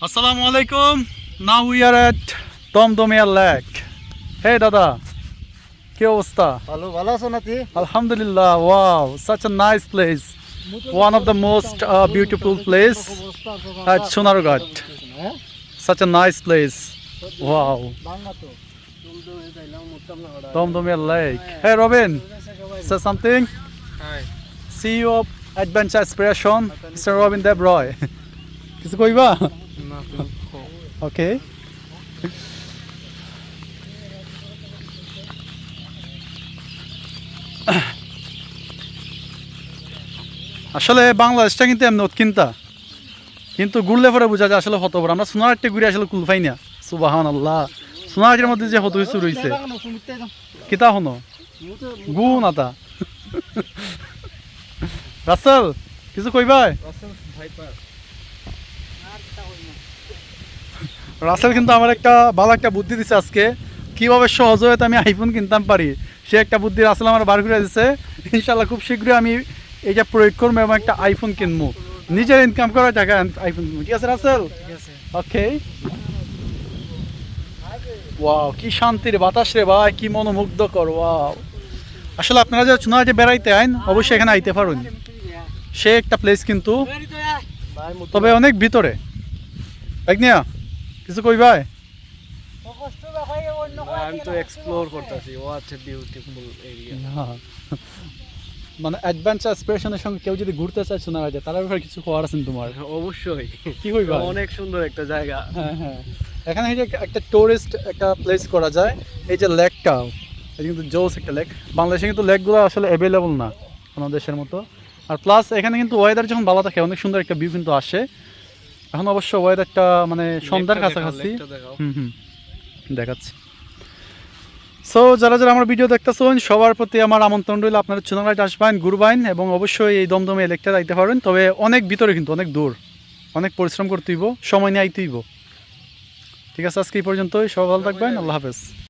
Assalamu alaikum. Now we are at Domdomia Lake. Hey Dada, কি অবস্থা? ভালো আছো নাতি? Alhamdulillah. Wow, such a nice place. One of the most beautiful place at Sunarghat. Such a nice place. Wow. Domdomia Lake. Hey Robin, say something. Hi. CEO of Adventure Inspiration, Mr. Robin Debroy. কিছু কইবা? Okay. আসলে বাংলাদেশটা কিন্তু এমনি উৎকিন্তা, কিন্তু ঘুরলে পরে বোঝা যায় আসলে হত বড়। আমরা সোনারহাটে ঘুরে আসলে কুল পাই না। সুবহানাল্লাহ, সোনারহাটের মধ্যে যে হত কিছু রয়েছে কিতা হনো গুণ আতা। রাসেল কিছু কইবা? রাসেল কিন্তু আমার একটা ভালো একটা বুদ্ধি দিছে আজকে, কিভাবে সহজ হয়ে আমি আইফোন কিনতাম পারি সে একটা বুদ্ধি রাসেল আমার বার করে দিছে। ইনশাল্লাহ খুব শীঘ্রই আমি এটা প্রয়োগ করবো এবং একটা আইফোন কিনবো, নিজের ইনকাম করার টাকা আইফোন কিনবো। ঠিক আছে রাসেল? ওকে। ওয়াও, কি শান্তির বাতাস রে ভাই, কি মনোমুগ্ধকর। ওয়াও, আসলে আপনারা যারা চুনাহাটে বেড়াইতে আইন অবশ্যই এখানে আইতে পারেন। সে একটা প্লেস কিন্তু, তবে অনেক ভিতরে। একনিয়া কিছু কই ভাই? আমি তো এক্সপ্লোর করতেছি। What a beautiful area. মানে অ্যাডভেঞ্চার এক্সপ্রেশনের সঙ্গে কেউ যদি ঘুরতে চায় সোনারহাটে, তার ব্যাপারে কিছু খবর আছেন তোমার? অবশ্যই। কি কইবা? অনেক সুন্দর একটা জায়গা। হ্যাঁ হ্যাঁ, এখানে এই যে একটা টুরিস্ট একটা প্লেস করা যায়। এই যে লেকটা, এটা কিন্তু জোস একটা লেক। বাংলাদেশে কিন্তু লেকগুলো আসলে অ্যাভেলেবল না আমাদের দেশের মতো। আর প্লাস এখানে কিন্তু ওয়েদার যখন ভালো থাকে অনেক সুন্দর একটা ভিউ কিন্তু আসে। এখন অবশ্য ওয়েদারটা মানে সন্ধ্যার কাছাকাছি। দেখাচ্ছি। সো যারা যারা আমার ভিডিও দেখতেছেন সবার প্রতি আমার আমন্ত্রণ রইল, আপনারা চুনারহাট আসবেন, ঘুরবেন এবং অবশ্যই এই দমদমে লেকটা যাইতে পারেন। তবে অনেক ভিতরে কিন্তু, অনেক দূর, অনেক পরিশ্রম করতে হইব, সময় নিয়ে আইতে হইব। ঠিক আছে, আজকে এই পর্যন্তই। সবাই ভালো থাকবেন। আল্লাহ হাফেজ।